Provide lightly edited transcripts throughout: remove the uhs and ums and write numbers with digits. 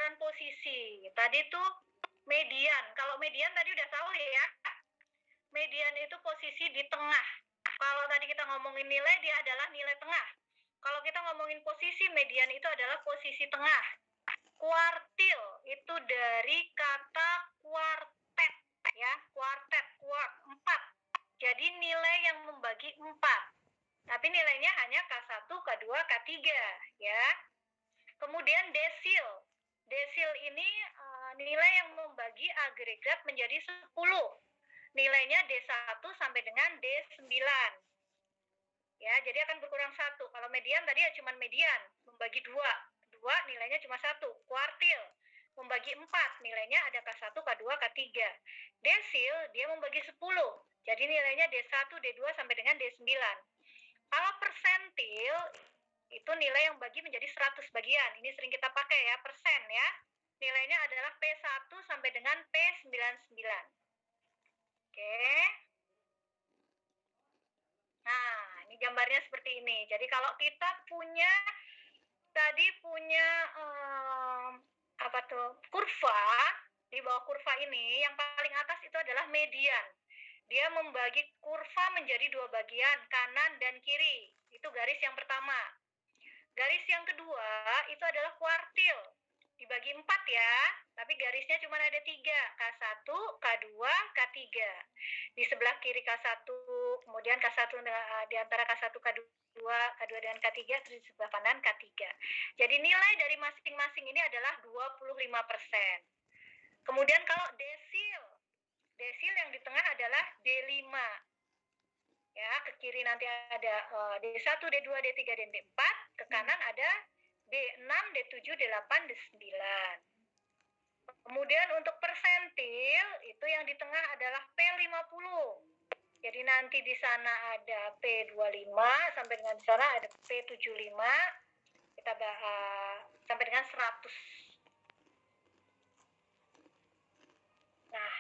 penghitungan posisi. Tadi tuh median. Kalau median tadi udah tahu ya. Median itu posisi di tengah. Kalau tadi kita ngomongin nilai, dia adalah nilai tengah. Kalau kita ngomongin posisi, median itu adalah posisi tengah. Kuartil itu dari kata kuartet, ya, kuartet, empat. Jadi nilai yang membagi 4. Tapi nilainya hanya K1, K2, K3, ya. Kemudian desil. Desil ini nilai yang membagi agregat menjadi 10. Nilainya D1 sampai dengan D9. Ya, jadi akan berkurang 1. Kalau median tadi ya cuma median, membagi 2. 2 nilainya cuma 1. Kuartil membagi 4, nilainya ada K1, K2, K3. Desil dia membagi 10. Jadi nilainya D1, D2 sampai dengan D9. Kalau persentil itu nilai yang bagi menjadi 100 bagian. Ini sering kita pakai ya, persen ya. Nilainya adalah P1 sampai dengan P99. Oke. Nah, ini gambarnya seperti ini. Jadi kalau kita punya kurva, di bawah kurva ini yang paling atas itu adalah median. Dia membagi kurva menjadi 2 bagian, kanan dan kiri. Itu garis yang pertama. Garis yang kedua itu adalah kuartil. Dibagi 4 ya, tapi garisnya cuma ada 3. K1, K2, K3. Di sebelah kiri K1, kemudian K1 di antara K1, K2, K2 dengan K3, terus di sebelah kanan K3. Jadi nilai dari masing-masing ini adalah 25%. Kemudian kalau desil yang di tengah adalah D5. Ya, ke kiri nanti ada D1, D2, D3, dan D4. Ke kanan ada D6, D7, D8, D9. Kemudian untuk persentil, itu yang di tengah adalah P50. Jadi nanti di sana ada P25, sampai dengan di sana ada P75. Kita sampai dengan 100. Nah,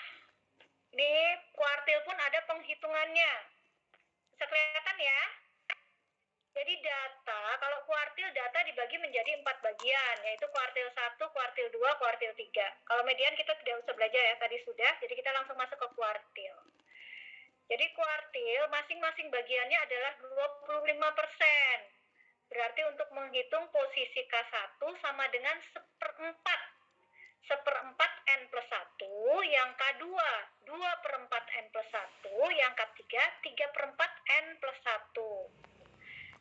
ini kuartil pun ada penghitungannya. Bisa kelihatan ya? Jadi data, kalau kuartil data dibagi menjadi 4 bagian, yaitu kuartil 1, kuartil 2, kuartil 3. Kalau median kita tidak usah belajar ya, tadi sudah, jadi kita langsung masuk ke kuartil. Jadi kuartil, masing-masing bagiannya adalah 25%. Berarti untuk menghitung posisi K1 sama dengan 1/4. 1/4 N plus 1, yang K2 2/4 N plus 1, yang K3 3/4 N plus 1.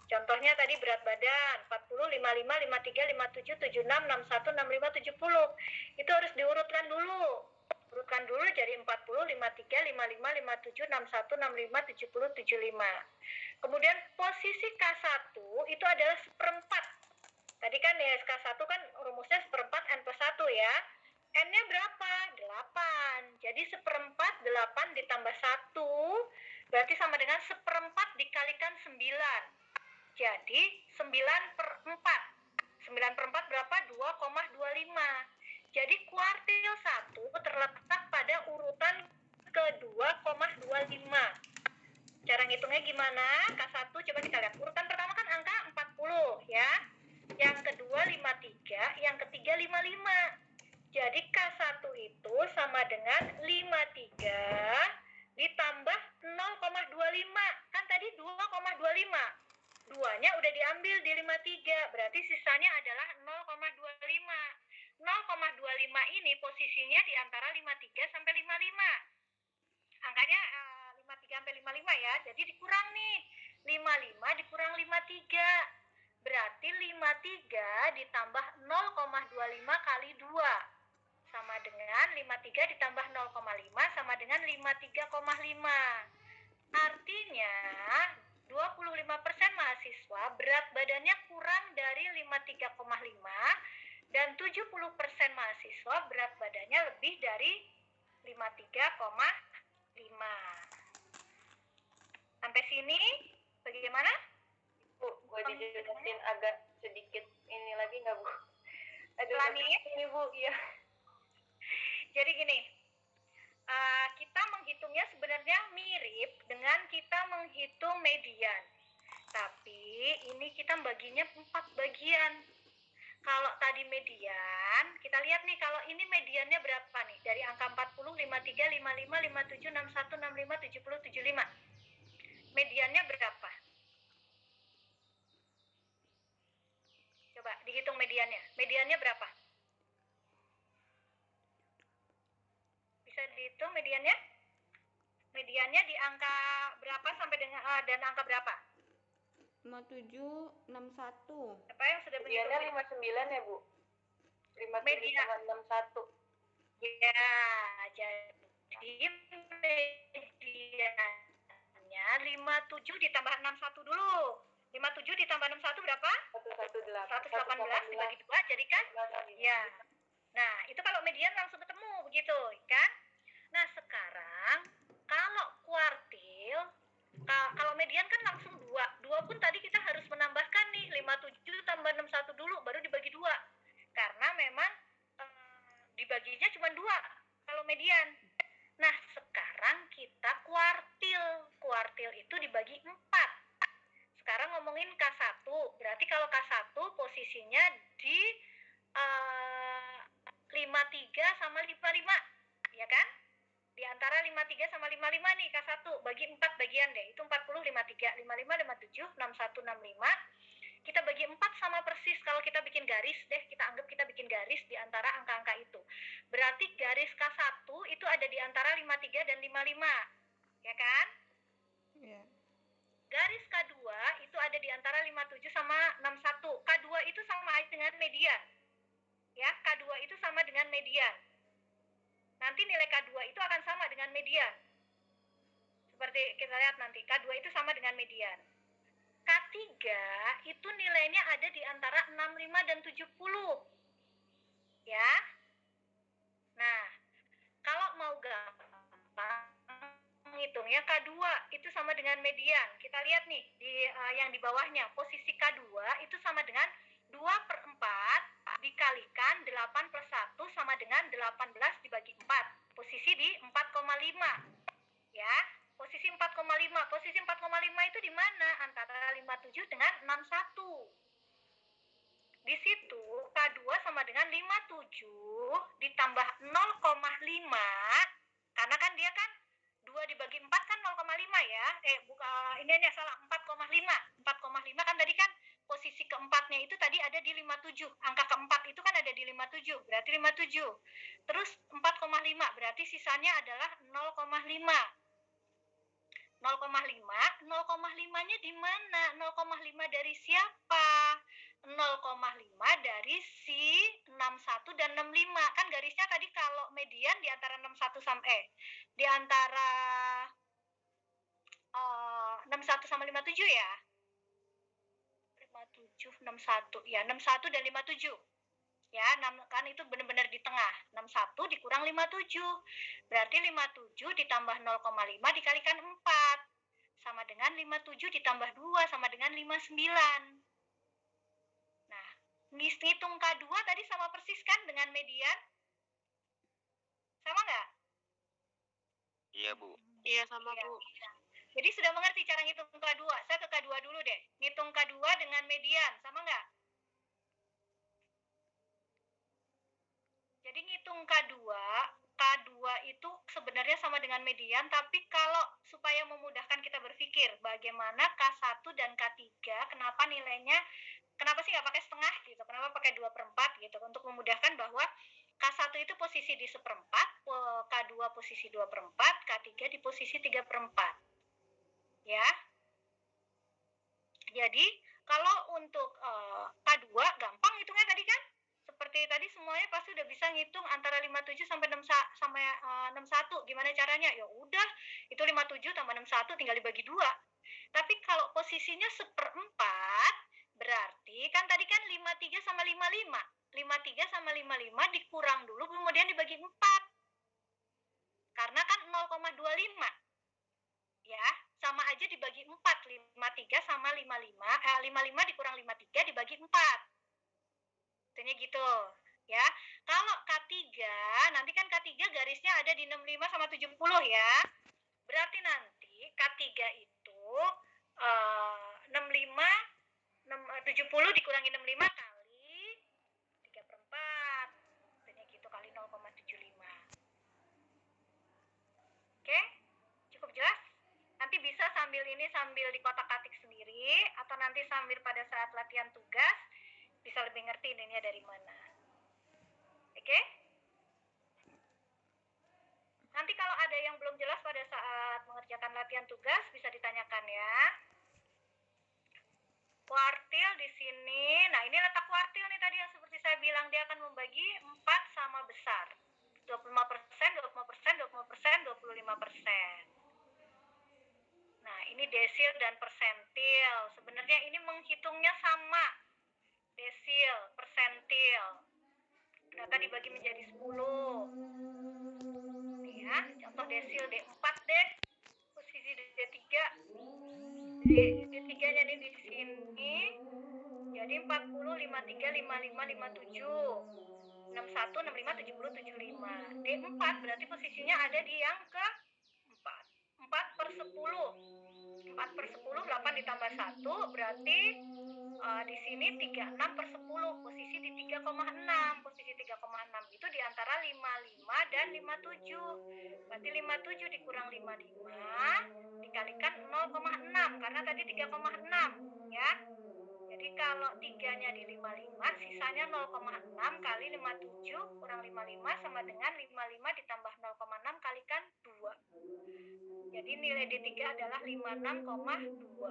Contohnya tadi berat badan 40, 55, 53, 57, 76, 61, 65, 70. Itu harus diurutkan dulu. Urutkan dulu jadi 40, 53, 55, 57, 61, 65, 70, 75. Kemudian posisi K1 itu adalah 1/4. Tadi kan ya K1 kan rumusnya 1/4 N plus 1 ya. N-nya berapa? 8. Jadi 1/4 8 ditambah 1 berarti sama dengan 1/4 dikalikan 9. Jadi 9/4. 9/4 berapa? 2,25. Jadi kuartil 1 terletak pada urutan ke-2,25. Cara ngitungnya gimana? K1 coba kita lihat. Urutan pertama kan angka 40 ya. Yang kedua 53, yang ketiga 55. Jadi K1 itu sama dengan 53 ditambah 0,25. Kan tadi 2,25. 2-nya udah diambil di 53, berarti sisanya adalah 0,25. 0,25 ini posisinya di antara 53 sampai 55. Angkanya 53 sampai 55 ya, jadi dikurang nih. 55 dikurang 53. Berarti 53 ditambah 0,25 kali 2. Sama dengan 53 ditambah 0,5 sama dengan 53,5. Artinya 25% mahasiswa berat badannya kurang dari 53,5 dan 70% mahasiswa berat badannya lebih dari 53,5. Sampai sini bagaimana? Bu, gue dijelasin agak sedikit ini lagi nggak Bu? Lani? Ini Bu, iya. Jadi gini, kita menghitungnya sebenarnya mirip dengan kita menghitung median. Tapi ini kita baginya 4 bagian. kalau tadi median, kita lihat nih kalau ini mediannya berapa nih? Dari angka 40, 53, 55, 57, 61, 65, 70, 75. Mediannya berapa? Coba dihitung mediannya. Mediannya berapa? Bisa dihitung mediannya? Mediannya di angka berapa sampai dengan dan angka berapa? 57, 61. Apa yang sudah Mediannya 59 ya, Bu? 57,61. Ya, jadi mediannya 57 ditambah 61 dulu. 57 ditambah 61 berapa? 118 dibagi 2 jadi kan? Ya. Nah, itu kalau median langsung ketemu begitu, kan? Nah, sekarang kalau kuartil, kalau median kan langsung 2. 2 pun tadi kita harus menambahkan nih 57 tambah 61 dulu baru dibagi 2. Karena memang dibaginya cuma 2 kalau median. Nah, sekarang kita kuartil. Kuartil itu dibagi 4. Sekarang ngomongin K1. Berarti kalau K1 posisinya di 53 sama 55. Ya kan? Di antara 53 sama 55 nih K1. Bagi 4 bagian deh. Itu 40, 53, 55, 57, 61, 65. Kita bagi 4 sama persis. Kalau kita bikin garis deh, kita anggap kita bikin garis di antara angka-angka itu. Berarti garis K1 itu ada di antara 53 dan 55. Ya kan? Iya. Garis K2 itu ada di antara 57 sama 61. K2 itu sama dengan median. Ya, K2 itu sama dengan median. Nanti nilai K2 itu akan sama dengan median. Seperti kita lihat nanti, K2 itu sama dengan median. K3 itu nilainya ada di antara 65 dan 70. Ya. Nah, kalau mau gampang menghitungnya K2 itu sama dengan median. Kita lihat nih di yang di bawahnya, posisi K2 itu sama dengan 2/4 dikalikan 8/1 sama dengan 18 dibagi 4. Posisi di 4,5. Ya. Posisi 4,5. Posisi 4,5 itu di mana? Antara 57 dengan 61. Di situ K2 sama dengan 57 ditambah 0,5. Karena kan dia kan 2 dibagi 4 kan 0,5 ya. Ini aja salah, 4,5. 4,5 kan tadi kan posisi keempatnya itu tadi ada di 57. Angka keempat itu kan ada di 57. Berarti 57. Terus 4,5 berarti sisanya adalah 0,5. 0,5-nya di mana? 0,5 dari siapa? 0,5 dari si 61 dan 65. Kan garisnya tadi kalau median di antara 61 sama di antara 61 sama 57 ya. 57, 61. Ya, 61 dan 57. Ya, kan itu benar-benar di tengah. 61 dikurang 57. Berarti 57 ditambah 0,5 dikalikan 4. Sama dengan 57 ditambah 2 sama dengan 59. Nah, ngitung K2 tadi sama persis kan dengan median? Sama nggak? Iya, Bu. Iya, sama, Iya. Bu. Jadi sudah mengerti cara ngitung K2. Saya ke K2 dulu deh. Ngitung K2 dengan median, sama nggak? Jadi ngitung K2 itu sebenarnya sama dengan median, tapi kalau supaya memudahkan kita berpikir bagaimana K1 dan K3, kenapa nilainya, kenapa sih nggak pakai setengah gitu, kenapa pakai 2/4 gitu, untuk memudahkan bahwa K1 itu posisi di 1/4, K2 posisi 2/4, K3 di posisi 3/4. Ya. Jadi kalau untuk K2 gampang hitungnya tadi kan? Seperti tadi semuanya pasti udah bisa ngitung antara 57 sampai 61. Gimana caranya? Ya udah, itu 57 tambah 61 tinggal dibagi 2. Tapi kalau posisinya 1/4, berarti kan tadi kan 53 sama 55. 53 sama 55 dikurang dulu kemudian dibagi 4. Karena kan 0,25. Ya, sama aja dibagi 4. 53 sama 55. 55 dikurang 53 dibagi 4. Tentunya gitu. Ya. Kalau K3, nanti kan K3 garisnya ada di 65 sama 70 ya. Berarti nanti K3 itu 65 70 dikurangi 65 kali bisa sambil di kotak-atik sendiri, atau nanti sambil pada saat latihan tugas bisa lebih ngerti ininya dari mana. Oke? Nanti kalau ada yang belum jelas pada saat mengerjakan latihan tugas bisa ditanyakan ya. Kuartil di sini, nah ini letak kuartil nih tadi yang seperti saya bilang, dia akan membagi 4 sama besar. 25%, 20%, 20%, 25%. Nah, ini desil dan persentil. Sebenarnya ini menghitungnya sama. Desil, persentil. Data dibagi menjadi 10. Nih ya, contoh desil D4 deh. Posisi D3. D3-nya nih di sini. Jadi 40, 53, 55, 57. 61, 65, 70, 75. D4 berarti posisinya ada di yang ke-4. 4/10. 4/10, 8 ditambah 1, berarti di sini 36/10, posisi di 3,6. Posisi 3,6 itu di antara 55 dan 57. Berarti 57 dikurang 55 dikalikan 0,6, karena tadi 3,6 ya. Jadi kalau 3-nya di 55, sisanya 0,6 kali 57 kurang 55 sama dengan 55 ditambah 0,6 kalikan 2. Jadi nilai D3 adalah 56,2.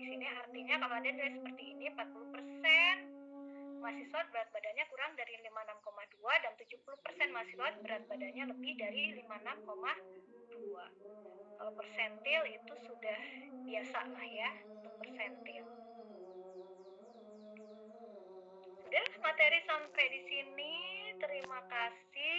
Di sini artinya kalau ada nilai seperti ini 40% mahasiswa berat badannya kurang dari 56,2 dan 70% mahasiswa berat badannya lebih dari 56,2. Kalau persentil itu sudah biasa lah ya untuk persentil. Sudah materi sampai di sini. Terima kasih.